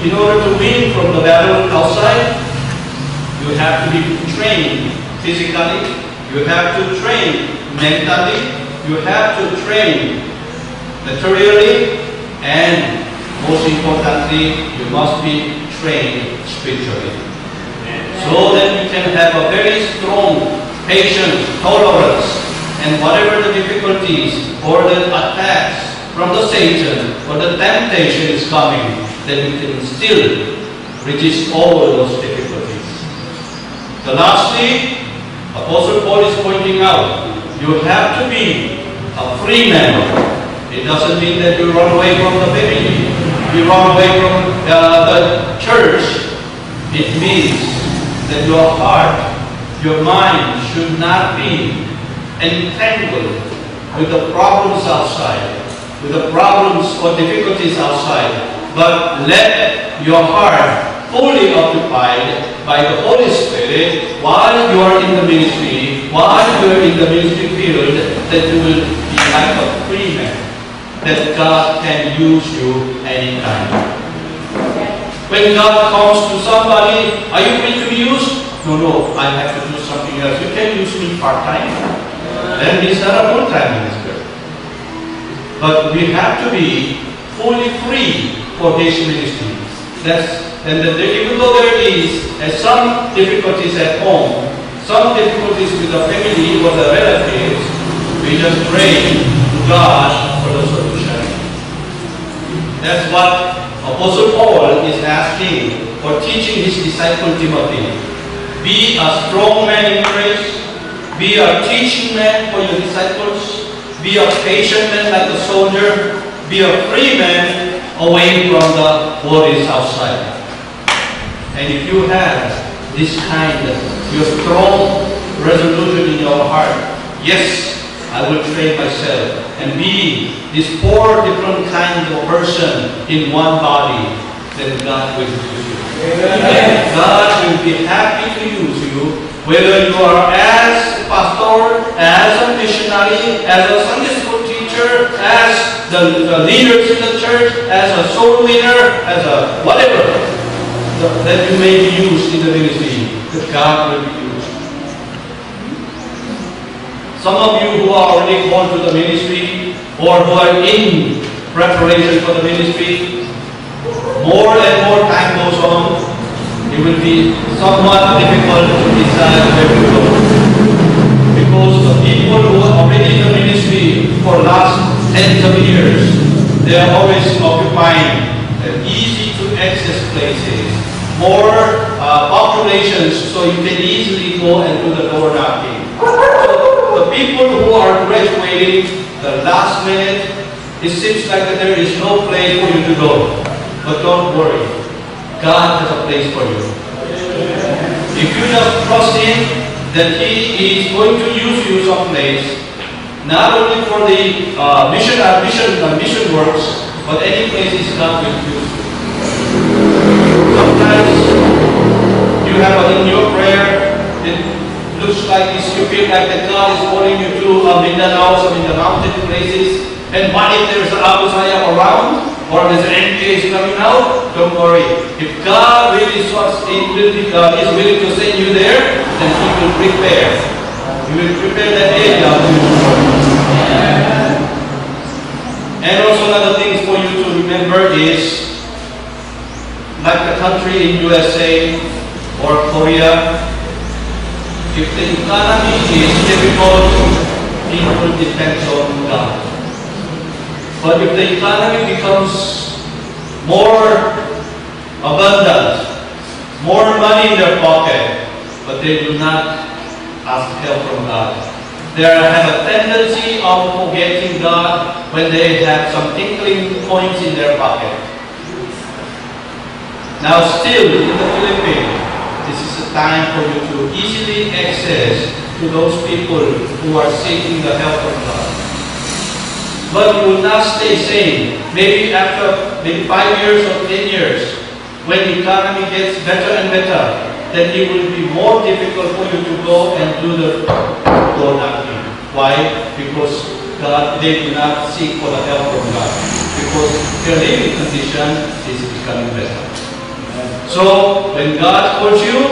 in order to win from the battle outside, you have to be trained physically, you have to train mentally, you have to train materially, and most importantly, you must be trained spiritually. So that you can have a very strong patience, tolerance, and whatever the difficulties or the attacks from the Satan or the temptation is coming, then you can still resist all those difficulties. So lastly, Apostle Paul is pointing out, you have to be a free man. It doesn't mean that you run away from the family, you run away from the church. It means that your heart, your mind should not be entangled with the problems outside, with the problems or difficulties outside, but let your heart fully occupied by the Holy Spirit while you are in the ministry, while you are in the ministry field, that you will be like a free man, that God can use you anytime. When God comes to somebody, are you free to be used? No, I have to do something else. You can use me part-time. Then it's not a full-time minister. But we have to be fully free for His ministry. Even though there is some difficulties at home, some difficulties with the family or the relatives, we just pray to God for the solution. That's what Apostle Paul is asking or teaching his disciple Timothy. Be a strong man in grace. Be a teaching man for your disciples. Be a patient man like a soldier. Be a free man away from the worries outside. And if you have this kind of your strong resolution in your heart, yes, I will train myself and be these 4 different kinds of person in one body, then God will use you. Amen. God will be happy to use you, whether you are as a pastor, as a missionary, as a Sunday school teacher, as the leaders in the church, as a soul winner, as a whatever, that you may be used in the ministry, that God will be used. Some of you who are already gone to the ministry or who are in preparation for the ministry, more and more time goes on, it will be somewhat difficult to decide where to go. Because the people who are already in the ministry for last tens of years, they are always occupying easy to access places, more populations, so you can easily go and do the door knocking. So the people who are graduating the last minute, it seems like that there is no place for you to go. But don't worry, God has a place for you. If you just trust Him that He is going to use you someplace, not only for the mission works, but any places God will use you. Sometimes you have in your prayer, it looks like this, you feel like that God is calling you to Mindanao, some in the mountain places. And what if there's an Abu Sayyaf around? Or there's an NPA coming out? Don't worry. If God really is willing to send you there, then He will prepare. He will prepare that area. And also another thing for you to remember is, like the country in USA or Korea, if the economy is difficult, people depend on God. But if the economy becomes more abundant, more money in their pocket, but they do not ask help from God, they have a tendency of forgetting God when they have some tinkling coins in their pocket. Now still in the Philippines, this is a time for you to easily access to those people who are seeking the help of God. But you will not stay sane. Maybe after 5 years or 10 years, when the economy gets better and better, then it will be more difficult for you to go and do the door knocking. Why? Because they do not seek for the help from God. Because their living condition is becoming better. So, when God calls you,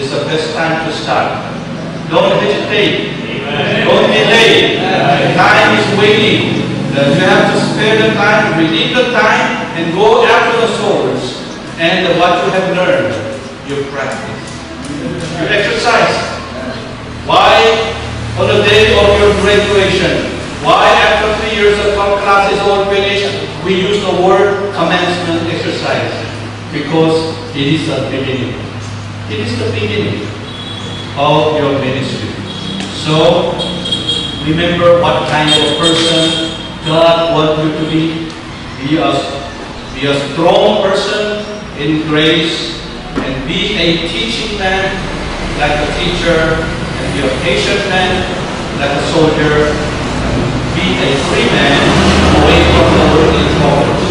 it's the best time to start. Don't hesitate. Amen. Don't delay. Time is waiting. You have to spare the time, redeem the time, and go after the souls. And what you have learned, you practice. You exercise. Why on the day of your graduation? Why after 3 years of classes all finished, we use the word commencement exercise? Because it is the beginning. It is the beginning of your ministry. So, remember what kind of person God wants you to be. Be a strong person in grace, and be a teaching man like a teacher, and be a patient man like a soldier, and be a free man away from the worldly troubles.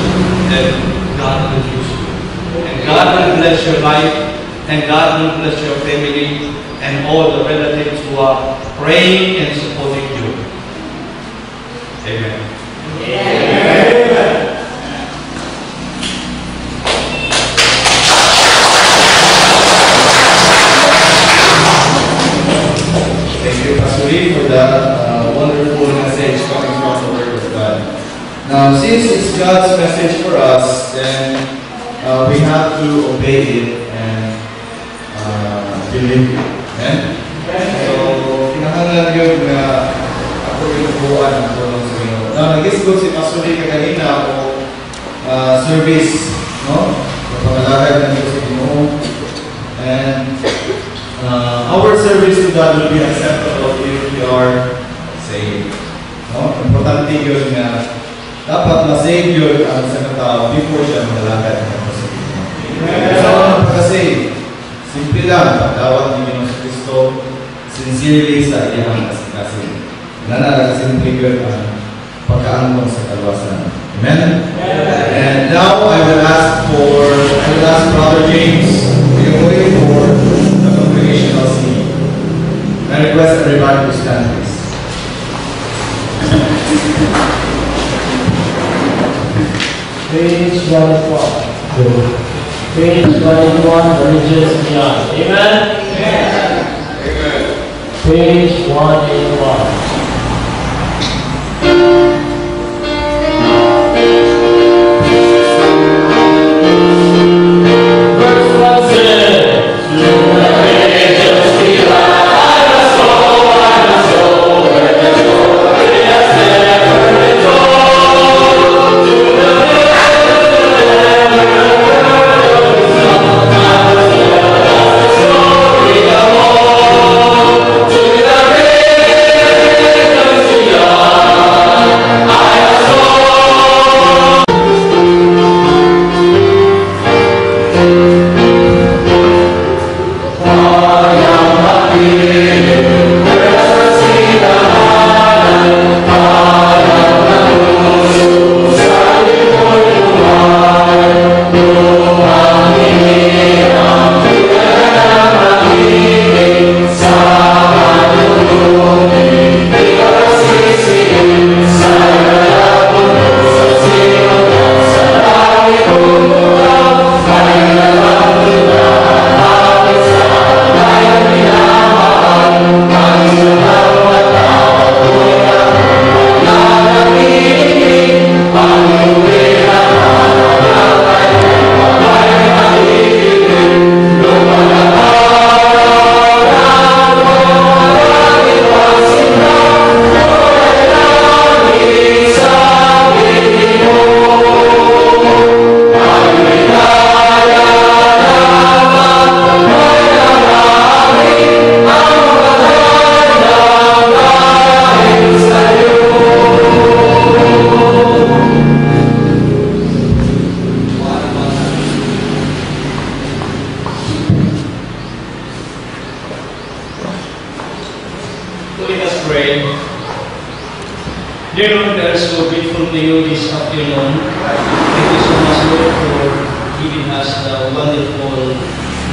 Then God will use you. And God will bless your life, and God will bless your family, and all the relatives who are praying and supporting you. Amen. Amen. Thank you, Pastor Lee, for that wonderful message coming from the Word of God. Now, since it's God's message for us, then we have to obey it and believe it. Amen? So, kinahanglan yun na ako yung buwan ng tulong sa Ginoo. Now, nag-isgot si Pastor Lee kaganina o service, no? Pagpamalagad ng Diyos sa Ginoo. And our service to God will be acceptable if we are saved. No? Importante yun na dapat ma-save yun ang sa katao before siya malalagad ng Diyos sa Ginoo. So, pagka-save, simple lang, pagdawat ng Ginoo sa Kristo, sincerely sa iyang kasing-kasing. Nanarasimple yun ang pagkaangkong sa kaluwasan. Amen? And now I will ask Brother James to pray for the congregational singing. I request everybody to stand, please. Page 181. Page 181, Religious Beyond. Amen? Amen. Page 181. Dear Lord, we are so grateful to you this afternoon. Thank you so much, Lord, for giving us the wonderful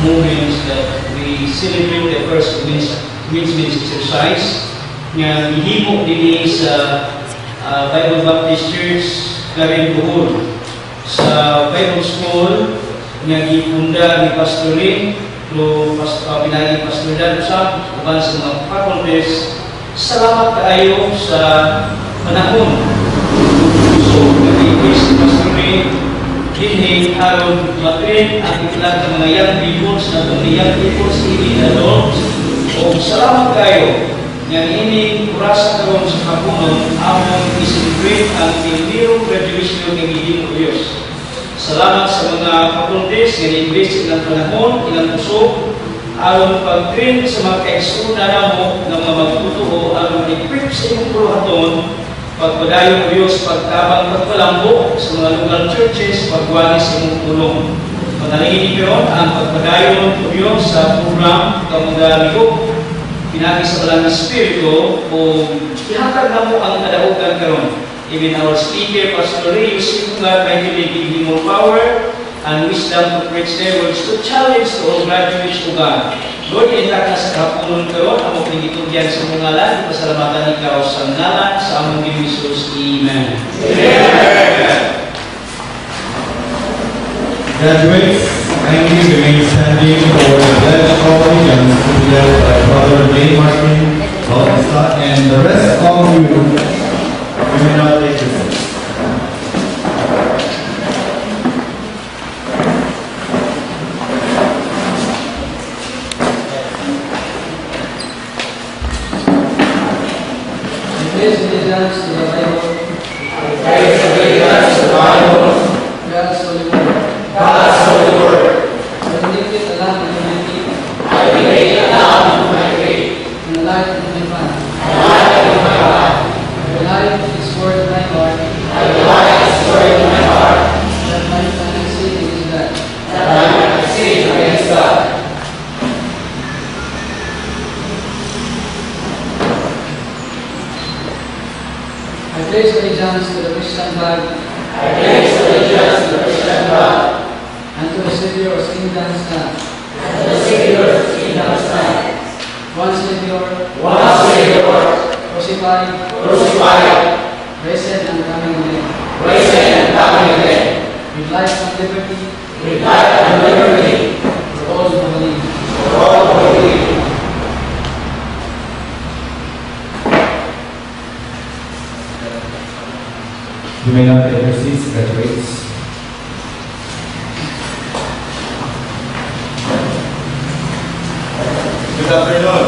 moments that we celebrate the first Wednesday exercise. Nga gihimo din sa Bible Baptist Church Garin Bohol sa Bible School nga gipunda ni Pastor Rin through pinagi Pastor Dan usab uban sa mga faculties. Salamat kaayo sa panahon. So, nag-iwis ni Pastor Rin dinhi aron matrain ang ilang mga young people na itong young people ini adults. O salamat kayo nga ini oras karon sa kapunon among i-celebrate ang Pilipino graduation ng Gihimo Diyos. Salamat sa mga faculties nga i-invest ilang panahon, ilang pusok aron pag-train sa mga kaigsuuna namo nga mga magtutuo aron equip sa imong puluhaton pagpadayon ng Diyos, pagtabang pagpalambo sa mga local churches, pagwagi sa imong tulong. Panalangin niyo ang pagpadayon ng Diyos sa program Kamagaligo, pinagi sa Balang Espiritu, o ihatag na mo ang kadaugan karon. Even our speaker, Pastor Ray, using God, may give him more power and wisdom to preach their words, to challenge to all graduates to God. Lord, itak na sa kapunon karon, amo pinitugyan sa mga ngalan, pasalamatan ikaw sa ngalan sa among Ginoo Jesus. Amen. Amen. Graduates, kindly remain standing for the pledge calling and to be led by Brother Ray Martin, Bautista, and the rest of you may not take your seats. Praise allegiance to the Bible. Praise allegiance to the Bible. God's holy word. God's holy word. I believe it along with my faith. I believe it along with my faith. And the life of my family. And the life of my life. The life is word of my heart. And the life is word of my heart. That my family sin against God. That I might sin against God. I pledge allegiance to the Christian flag. I pledge allegiance to the Christian God. And to the Savior of kingdom stand. And the Savior of kingdom stand. One Savior. One Savior. Crucified. Crucified. Risen and coming again. Risen and coming again. With life and liberty. With life and liberty. For all who believe. For all who believe. You may not take your seats, graduates. Good afternoon.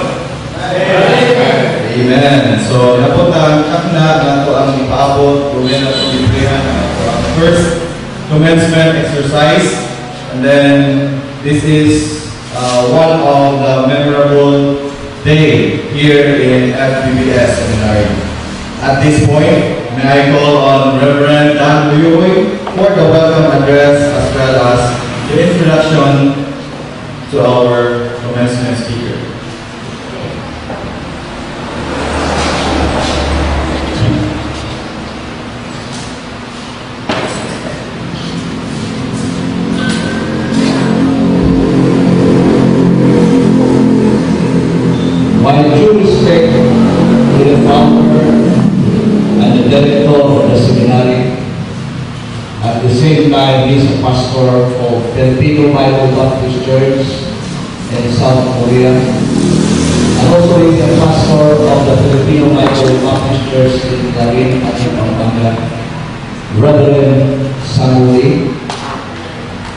Amen. So, napunta na nato ang ipaabot, gawin na itong librihan ang first commencement exercise. And then, this is one of the memorable day here in FBBS Seminary. At this point, may I call on Reverend Dan Uyuy for the welcome address as well as the introduction to our commencement speaker. My due respect to the founder and the director of the seminary, at the same time he is a pastor of Filipino Bible Baptist Church in South Korea, and also he is a pastor of the Filipino Bible Baptist Church in Darin at Pampanga, Reverend Sanui,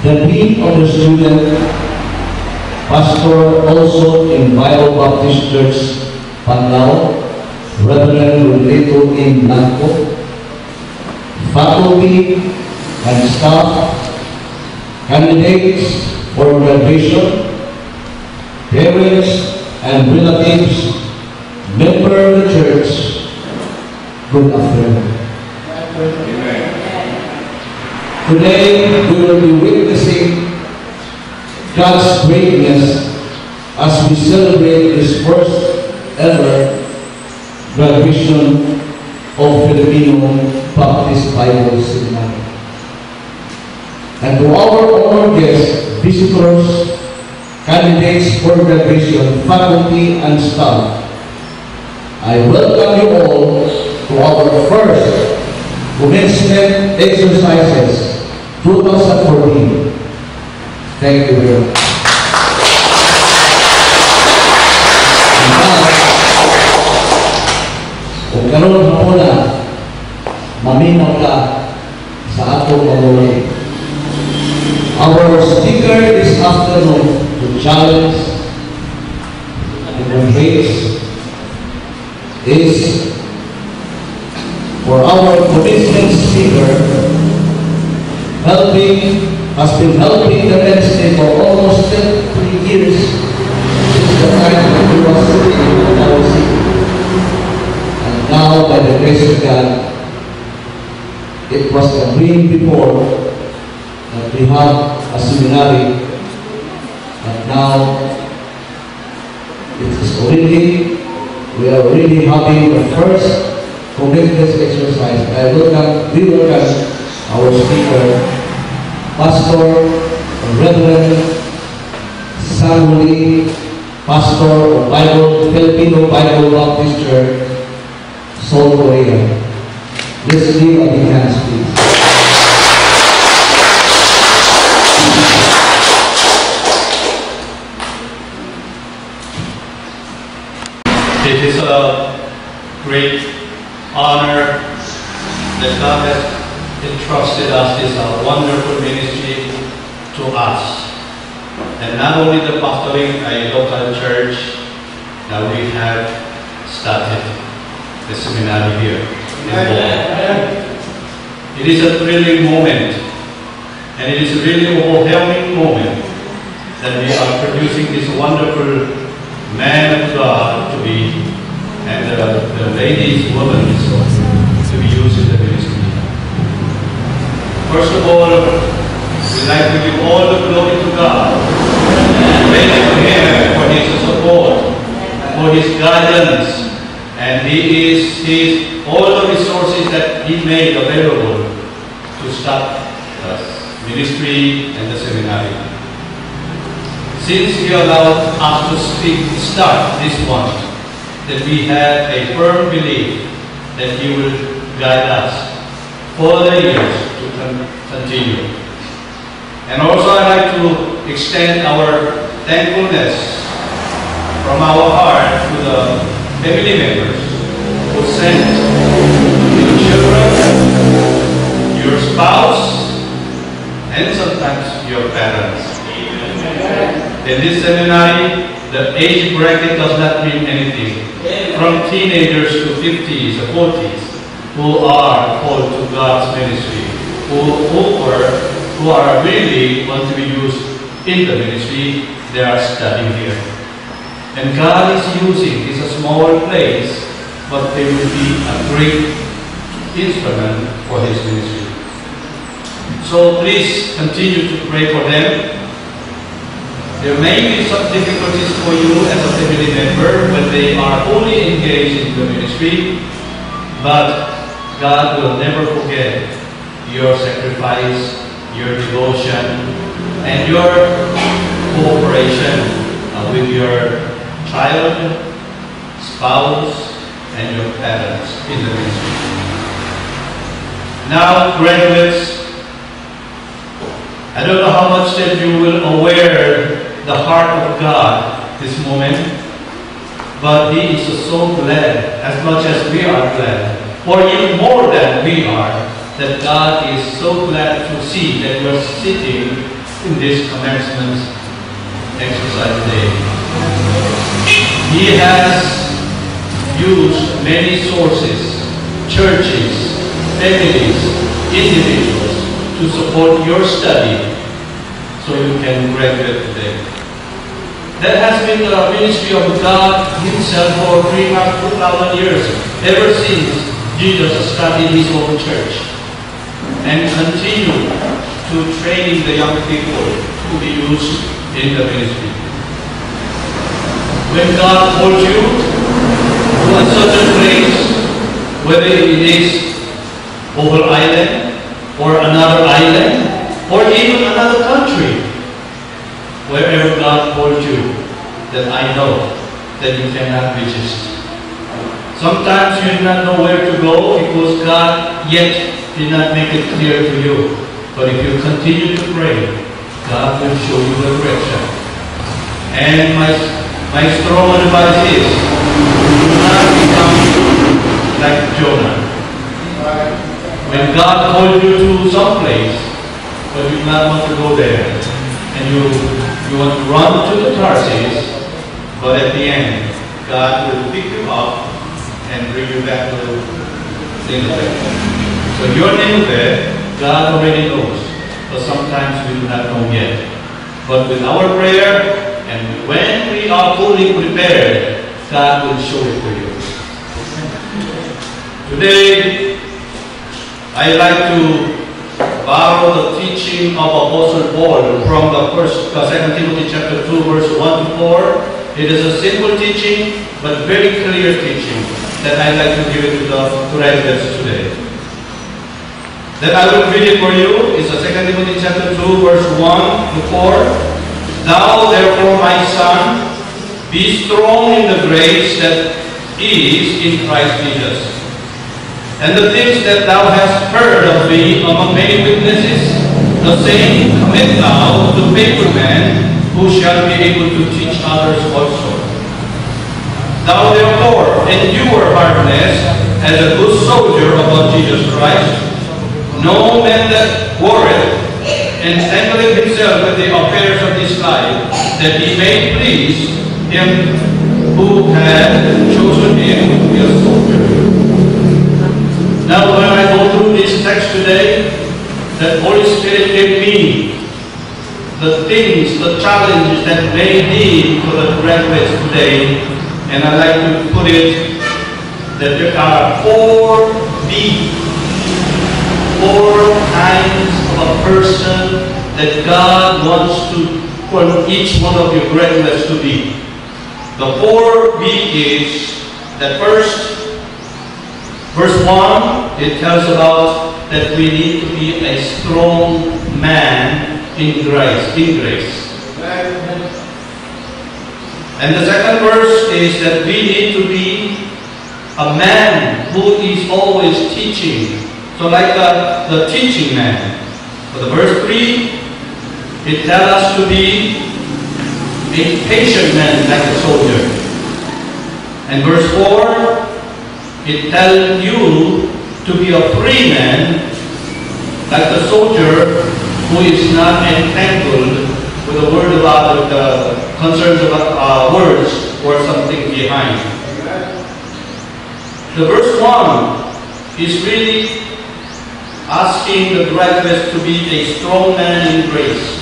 the dean of the student, pastor also in Bible Baptist Church, Panlao, Reverend Rodrigo in Blanco, faculty and staff, candidates for graduation, parents and relatives, member of the church, good afternoon. Today we will be witnessing God's greatness as we celebrate this first ever graduation of Filipino Baptist Bible Seminary. And to our honored guests, visitors, candidates for graduation, faculty and staff, I welcome you all to our first commencement exercises 2014. Thank you very much. Kung karoon mo na, maminaw ka sa atong pag-uwi. Our speaker this afternoon to challenge and embrace is for our commitment speaker has been helping the ministry for almost 3 years since the time that he was sitting in our city. And now, by the grace of God, it was a dream before that we have a seminary, and now it is already, we are already having the first commitment exercise. We welcome our speaker, Pastor Reverend Samuel, Pastor of Filipino Bible Baptist Church, Seoul, Korea. Let's give a big hand, please. It is a great honor that God has entrusted us this wonderful ministry to us. And not only the pastoring a local church, that we have started the seminary here. It is a thrilling moment, and it is a really overwhelming moment that we are producing this wonderful man of God to be, and the ladies, women, to be used in the ministry. First of all, we'd like to give all the glory to God. Thank Him for His support, for His guidance, and all the resources that He made available to start the ministry and the seminary. Since He allowed us to start this one, that we have a firm belief that He will guide us for the years to continue. And also I'd like to extend our thankfulness from our heart to the family members who sent your children, your spouse, and sometimes your parents. In this seminary, the age bracket does not mean anything. From teenagers to 50s or 40s, who are called to God's ministry, who are really want to be used in the ministry, they are studying here. And God is using, it's a small place, but they will be a great instrument for His ministry. So please continue to pray for them. There may be some difficulties for you as a family member when they are only engaged in the ministry, but God will never forget your sacrifice, your devotion, and your cooperation with your child, spouse, and your parents in the ministry. Now, graduates, I don't know how much that you will aware the heart of God this moment, but He is so glad, as much as we are glad, or even more than we are, that God is so glad to see that you are sitting in this commencement exercise day. He has used many sources, churches, families, individuals to support your study so you can graduate today. That has been the ministry of God Himself for 2,000 years, ever since Jesus started His own church, and continue to training the young people to be used in the ministry. When God calls you to a certain place, whether it is over island, or another island, or even another country, wherever God called you, that I know that you cannot resist. Sometimes you do not know where to go because God yet did not make it clear to you. But if you continue to pray, God will show you the direction. And my strong advice is, do not become like Jonah. When God called you to some place, but you do not want to go there, and you want to run to the Tarsus, but at the end, God will pick you up and bring you back to Nineveh. So your Nineveh, God already knows, but sometimes we do not know yet. But with our prayer, and when we are fully prepared, God will show it to you. Today, I like to borrow the teaching of Apostle Paul from the 2 Timothy chapter 2, verse 1 to 4. It is a simple teaching, but very clear teaching that I like to give it to the residents today. That I will read it for you is 2 Timothy chapter 2, verse 1 to 4. Thou therefore, my son, be strong in the grace that is in Christ Jesus. And the things that thou hast heard of me among many witnesses, the same commit thou to faithful men, who shall be able to teach others also. Thou therefore endure hardness as a good soldier of our Jesus Christ. No man that warreth, entangling himself with the affairs of this life, that he may please him who had chosen him to be a soldier. Now when I go through this text today, the Holy Spirit gave me the things, the challenges that may be for the graduates today, and I like to put it that there are 4 kinds of a person that God wants to for each one of your graduates to be. The 4 is that first, verse 1, it tells about that we need to be a strong man in grace. And the second verse is that we need to be a man who is always teaching. So like the teaching man. For the verse 3, it tells us to be a patient man like a soldier. And verse 4, it tells you to be a free man like the soldier who is not entangled with a word about the concerns about words or something behind. The verse 1 is really asking the graduates to be a strong man in grace.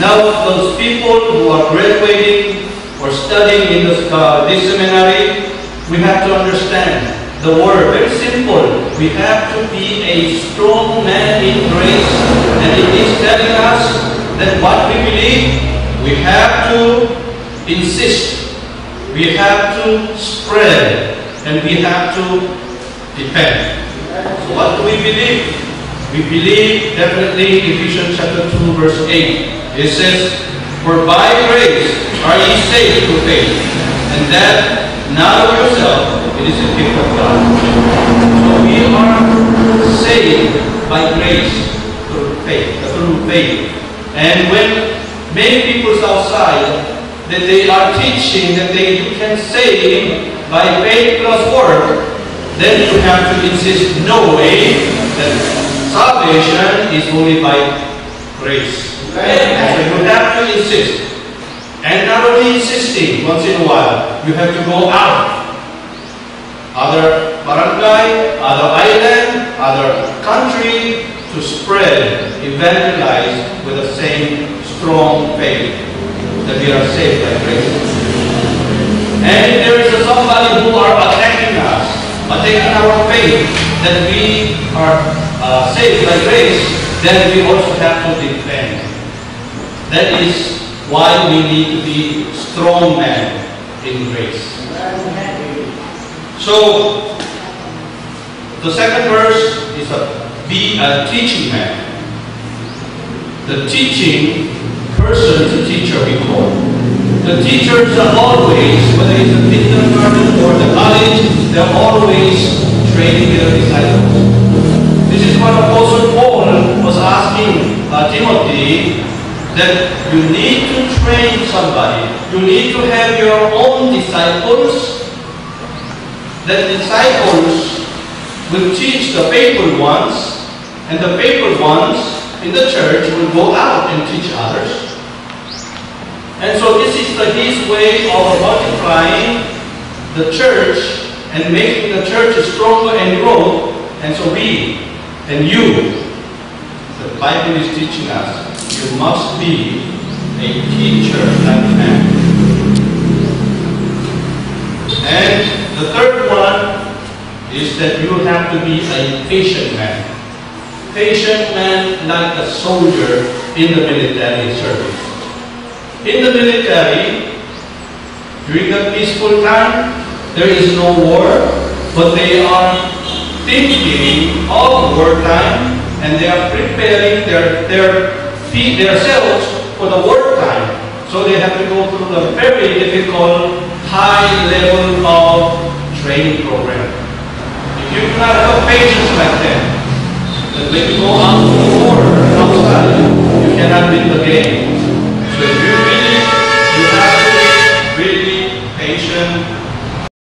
Now, those people who are graduating or studying in this seminary, we have to understand the word, very simple. We have to be a strong man in grace, and it is telling us that what we believe, we have to insist, we have to spread, and we have to defend. So what do we believe? We believe definitely Ephesians chapter 2 verse 8. It says, for by grace are ye saved through faith, and that not of yourself, it is a gift of God. So we are saved by grace through faith. And when many people outside that they are teaching that they can save by faith plus work, then you have to insist, no way, that salvation is only by grace. So you have to insist. And not only insisting once in a while, you have to go out. Other barangay, other island, other country, to spread, evangelize with the same strong faith that we are saved by grace. And if there is somebody who are attacking us, attacking our faith, that we are saved by grace, then we also have to defend. That is why we need to be strong men in grace. So, the second verse is be a teaching man. The teaching person is a teacher we call. The teachers are always, whether it's the kindergarten or the college, they're always training their disciples. This is what Apostle Paul Paul was asking Timothy that you need to train somebody. You need to have your own disciples. That disciples will teach the faithful ones, and the faithful ones in the church will go out and teach others. And so this is his way of multiplying the church and making the church stronger and grow. And so we and you, the Bible is teaching us, you must be a teacher like man. And the third one is that you have to be a patient man. Patient man like a soldier in the military service. In the military, during the peaceful time, there is no war, but they are thinking of wartime and they are preparing themselves for the wartime. So they have to go through the very difficult, high level of training program. If you do not have patience like that, then when you go out to war outside, you cannot win the game.